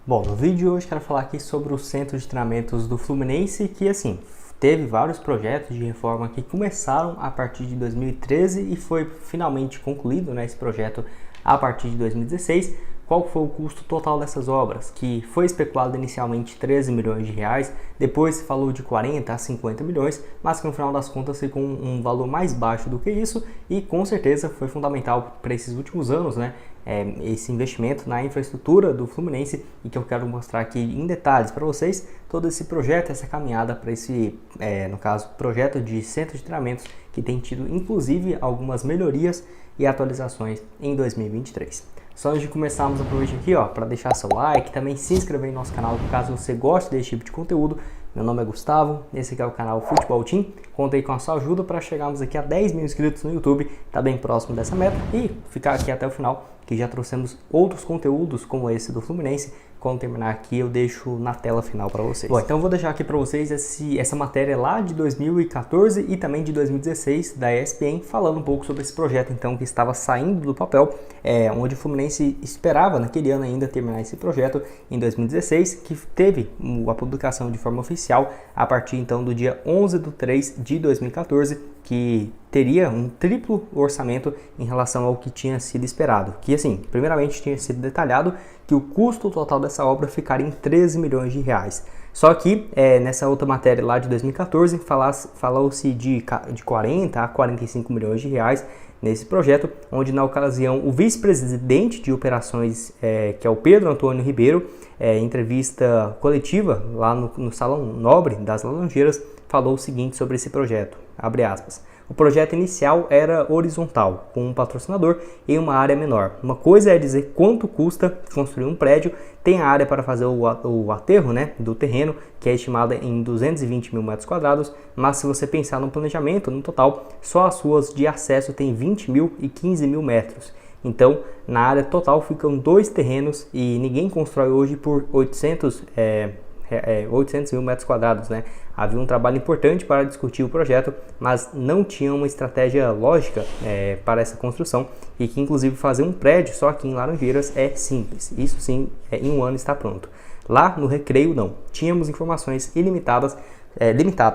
Bom, no vídeo de hoje quero falar aqui sobre o centro de treinamentos do Fluminense, que assim, teve vários projetos de reforma que começaram a partir de 2013 e foi finalmente concluído, né, esse projeto a partir de 2016. Qual foi o custo total dessas obras? Que foi especulado inicialmente 13 milhões de reais, depois se falou de 40 a 50 milhões, mas que no final das contas ficou um valor mais baixo do que isso e com certeza foi fundamental para esses últimos anos, né? Esse investimento na infraestrutura do Fluminense e que eu quero mostrar aqui em detalhes para vocês todo esse projeto, essa caminhada para esse, no caso, projeto de centro de treinamentos que tem tido inclusive algumas melhorias e atualizações em 2023. Só antes de começarmos, aproveite aqui para deixar seu like, também se inscrever em nosso canal caso você goste desse tipo de conteúdo. Meu nome é Gustavo, esse aqui é o canal Futebol Team. Contei com a sua ajuda para chegarmos aqui a 10 mil inscritos no YouTube, tá bem próximo dessa meta, e ficar aqui até o final, que já trouxemos outros conteúdos como esse do Fluminense. Quando terminar aqui eu deixo na tela final para vocês. Bom, então eu vou deixar aqui para vocês essa matéria lá de 2014 e também de 2016 da ESPN, falando um pouco sobre esse projeto então que estava saindo do papel, onde o Fluminense esperava naquele ano ainda terminar esse projeto em 2016, que teve a publicação de forma oficial a partir então do dia 11/3/2014, que teria um triplo orçamento em relação ao que tinha sido esperado. Que assim, primeiramente tinha sido detalhado que o custo total dessa obra ficaria em 13 milhões de reais. Só que nessa outra matéria lá de 2014 falou-se de 40 a 45 milhões de reais nesse projeto, onde na ocasião o vice-presidente de operações, que é o Pedro Antônio Ribeiro, em entrevista coletiva lá no Salão Nobre das Laranjeiras, falou o seguinte sobre esse projeto, abre aspas: o projeto inicial era horizontal, com um patrocinador em uma área menor. Uma coisa é dizer quanto custa construir um prédio, tem a área para fazer o aterro, né, do terreno, que é estimada em 220 mil metros quadrados, mas se você pensar no planejamento, no total, só as ruas de acesso tem 20 mil e 15 mil metros. Então, na área total ficam dois terrenos e ninguém constrói hoje por 800 mil metros quadrados, né? Havia um trabalho importante para discutir o projeto, mas não tinha uma estratégia lógica para essa construção e que inclusive fazer um prédio só aqui em Laranjeiras é simples. Isso sim, em um ano está pronto. Lá no Recreio não. Tínhamos informações limitadas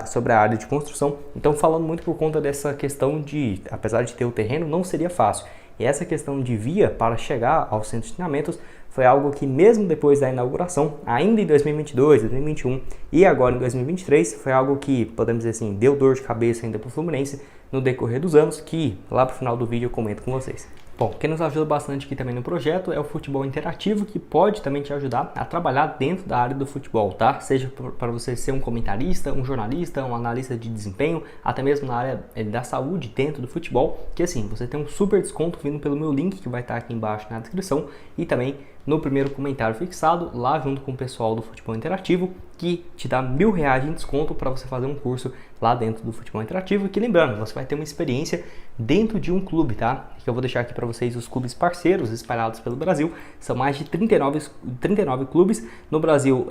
sobre a área de construção, então falando muito por conta dessa questão de, apesar de ter o terreno, não seria fácil. E essa questão de via para chegar aos centros de treinamentos foi algo que mesmo depois da inauguração, ainda em 2022, 2021 e agora em 2023, foi algo que, podemos dizer assim, deu dor de cabeça ainda para o Fluminense no decorrer dos anos, que lá para o final do vídeo eu comento com vocês. Bom, quem nos ajuda bastante aqui também no projeto é o Futebol Interativo, que pode também te ajudar a trabalhar dentro da área do futebol, tá? Seja para você ser um comentarista, um jornalista, um analista de desempenho, até mesmo na área da saúde dentro do futebol, que assim, você tem um super desconto vindo pelo meu link que vai estar aqui embaixo na descrição e também no primeiro comentário fixado, lá junto com o pessoal do Futebol Interativo, que te dá R$1.000 de desconto para você fazer um curso lá dentro do Futebol Interativo. E que lembrando, você vai ter uma experiência dentro de um clube, tá? Que eu vou deixar aqui para vocês os clubes parceiros espalhados pelo Brasil. São mais de 39 clubes no Brasil,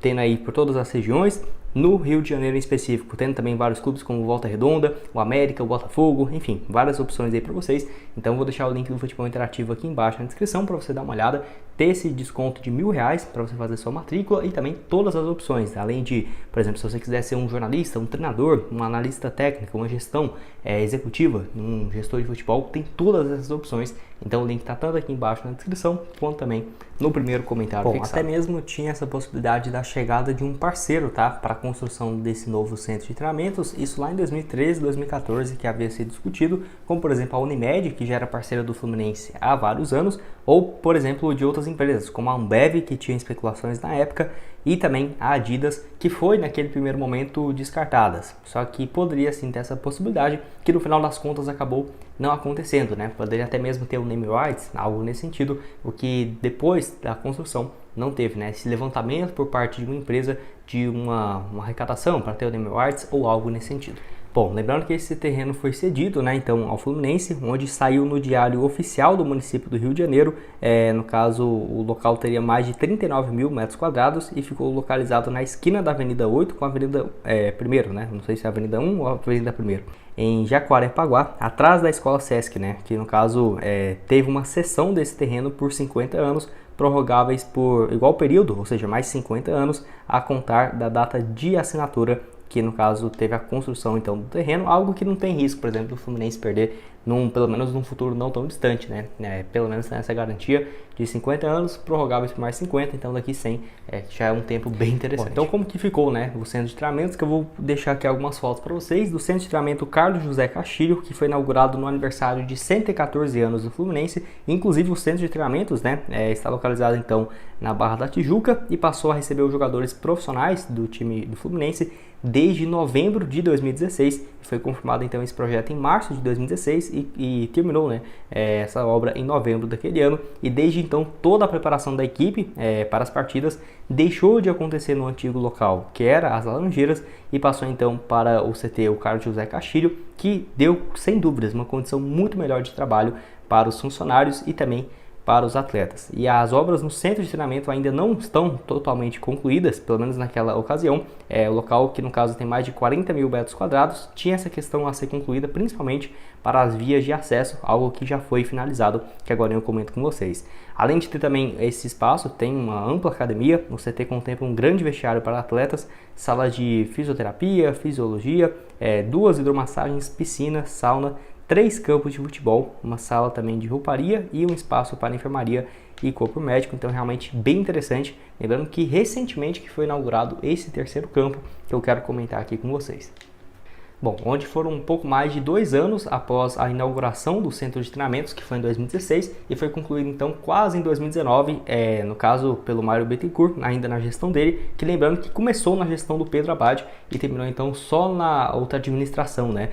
tendo aí por todas as regiões. No Rio de Janeiro em específico, tendo também vários clubes como o Volta Redonda, o América, o Botafogo, enfim, várias opções aí para vocês. Então vou deixar o link do Futebol Interativo aqui embaixo na descrição para você dar uma olhada, ter esse desconto de R$1.000 para você fazer sua matrícula e também todas as opções, além de, por exemplo, se você quiser ser um jornalista, um treinador, um analista técnico, uma gestão executiva, um gestor de futebol, tem todas essas opções. Então o link está tanto aqui embaixo na descrição, quanto também no primeiro comentário fixado. Até mesmo tinha essa possibilidade da chegada de um parceiro, tá? Para a construção desse novo centro de treinamentos, isso lá em 2013, 2014, que havia sido discutido, como por exemplo a Unimed, que já era parceira do Fluminense há vários anos, ou por exemplo de outras empresas, como a Ambev, que tinha especulações na época, e também a Adidas, que foi naquele primeiro momento descartadas. Só que poderia sim ter essa possibilidade, que no final das contas acabou não acontecendo, né? Poderia até mesmo ter o name rights, algo nesse sentido, o que depois da construção não teve, né? Esse levantamento por parte de uma empresa de uma arrecadação para ter o name rights ou algo nesse sentido. Bom, lembrando que esse terreno foi cedido, né, então, ao Fluminense, onde saiu no diário oficial do município do Rio de Janeiro. No caso, o local teria mais de 39 mil metros quadrados e ficou localizado na esquina da Avenida 8 com a Avenida 1º, né, não sei se é a Avenida 1 ou a Avenida 1º, em Jacarepaguá, atrás da Escola Sesc, né, que no caso teve uma cessão desse terreno por 50 anos prorrogáveis por igual período, ou seja, mais 50 anos, a contar da data de assinatura, que no caso teve a construção então do terreno, algo que não tem risco, por exemplo, do Fluminense perder pelo menos num futuro não tão distante, né? Pelo menos tem essa garantia de 50 anos, prorrogáveis por mais 50, então daqui 100 já é um tempo bem interessante. Bom, então como que ficou, né, o centro de treinamentos, que eu vou deixar aqui algumas fotos para vocês, do centro de treinamento Carlos José Castilho, que foi inaugurado no aniversário de 114 anos do Fluminense. Inclusive o centro de treinamentos, né, está localizado então na Barra da Tijuca e passou a receber os jogadores profissionais do time do Fluminense desde novembro de 2016. Foi confirmado então esse projeto em março de 2016 e terminou, né, essa obra em novembro daquele ano, e desde então toda a preparação da equipe para as partidas deixou de acontecer no antigo local, que era as Laranjeiras, e passou então para o CT, o Carlos José Castilho, que deu sem dúvidas uma condição muito melhor de trabalho para os funcionários e também para os atletas. E as obras no centro de treinamento ainda não estão totalmente concluídas, pelo menos naquela ocasião. O local, que no caso tem mais de 40 mil metros quadrados, tinha essa questão a ser concluída, principalmente para as vias de acesso, algo que já foi finalizado, que agora eu comento com vocês. Além de ter também esse espaço, tem uma ampla academia. O CT contempla um grande vestiário para atletas, sala de fisioterapia, fisiologia, 2 hidromassagens, piscina, sauna, 3 campos de futebol, uma sala também de rouparia e um espaço para enfermaria e corpo médico. Então realmente bem interessante. Lembrando que recentemente que foi inaugurado esse terceiro campo, que eu quero comentar aqui com vocês. Bom, onde foram um pouco mais de 2 anos após a inauguração do centro de treinamentos, que foi em 2016, e foi concluído então quase em 2019, no caso pelo Mário Bittencourt, ainda na gestão dele, que lembrando que começou na gestão do Pedro Abad e terminou então só na outra administração, né,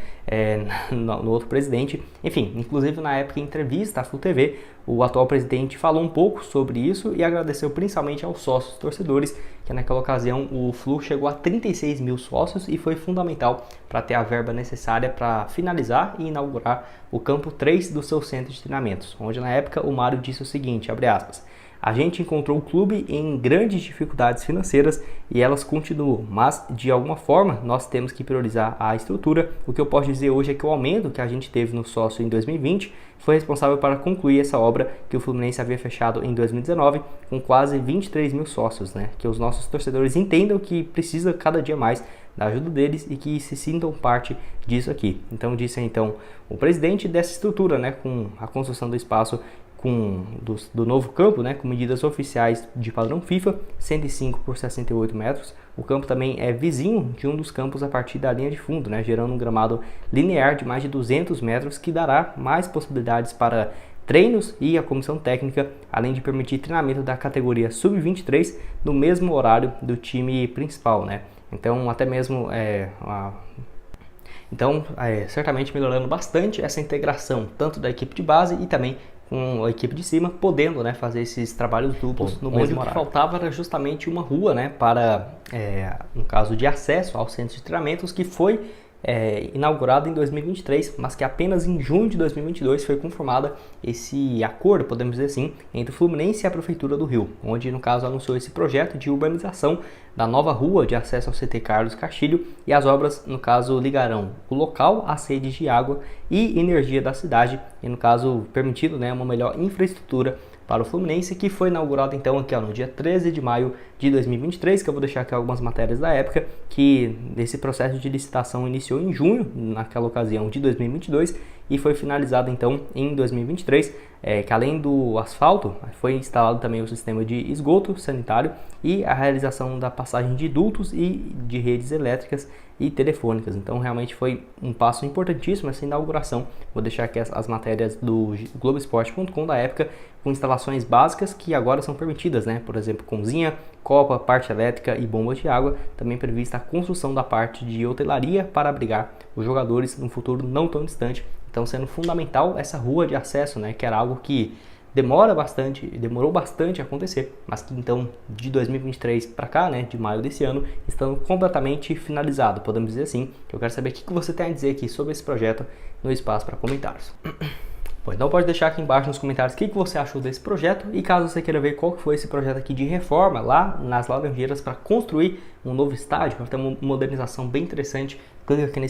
no outro presidente. Enfim, inclusive na época em entrevista à Flu TV, o atual presidente falou um pouco sobre isso e agradeceu principalmente aos sócios torcedores, que naquela ocasião o Flu chegou a 36 mil sócios e foi fundamental para ter a verba necessária para finalizar e inaugurar o campo 3 do seu centro de treinamentos, onde na época o Mário disse o seguinte, abre aspas: "A gente encontrou o clube em grandes dificuldades financeiras e elas continuam, mas de alguma forma nós temos que priorizar a estrutura. O que eu posso dizer hoje é que o aumento que a gente teve no sócio em 2020 foi responsável para concluir essa obra que o Fluminense havia fechado em 2019 com quase 23 mil sócios, né? Que os nossos torcedores entendam que precisa cada dia mais da ajuda deles e que se sintam parte disso aqui." Então disse então o presidente dessa estrutura, né, com a construção do espaço do novo campo, né, com medidas oficiais de padrão FIFA, 105 por 68 metros. O campo também é vizinho de um dos campos a partir da linha de fundo, né, gerando um gramado linear de mais de 200 metros que dará mais possibilidades para treinos e a comissão técnica, além de permitir treinamento da categoria sub-23 no mesmo horário do time principal, né? Então até mesmo certamente melhorando bastante essa integração tanto da equipe de base e também com a equipe de cima, podendo, né, fazer esses trabalhos duplos no mesmo horário. O que faltava era justamente uma rua, né, para, no caso de acesso ao centro de treinamentos, que foi inaugurado em 2023, mas que apenas em junho de 2022 foi confirmada esse acordo, podemos dizer assim, entre o Fluminense e a Prefeitura do Rio, onde no caso anunciou esse projeto de urbanização da nova rua de acesso ao CT Carlos Castilho, e as obras no caso ligarão o local às redes de água e energia da cidade, e no caso permitindo, né, uma melhor infraestrutura para o Fluminense, que foi inaugurado então aqui no dia 13 de maio de 2023, que eu vou deixar aqui algumas matérias da época, que esse processo de licitação iniciou em junho, naquela ocasião de 2022, e foi finalizado então em 2023, que além do asfalto, foi instalado também o sistema de esgoto sanitário e a realização da passagem de dutos e de redes elétricas e telefônicas. Então realmente foi um passo importantíssimo essa inauguração. Vou deixar aqui as matérias do Globoesporte.com da época, com instalações básicas que agora são permitidas, né? Por exemplo, cozinha, copa, parte elétrica e bombas de água. Também prevista a construção da parte de hotelaria para abrigar os jogadores no futuro não tão distante. Então sendo fundamental essa rua de acesso, né, que era algo que demorou bastante a acontecer, mas que então de 2023 para cá, né, de maio desse ano, estão completamente finalizado, podemos dizer assim. Eu quero saber o que você tem a dizer aqui sobre esse projeto no espaço para comentários. Bom, então pode deixar aqui embaixo nos comentários o que você achou desse projeto, e caso você queira ver qual que foi esse projeto aqui de reforma lá nas Laranjeiras para construir um novo estádio, para ter uma modernização bem interessante, clica aqui nesse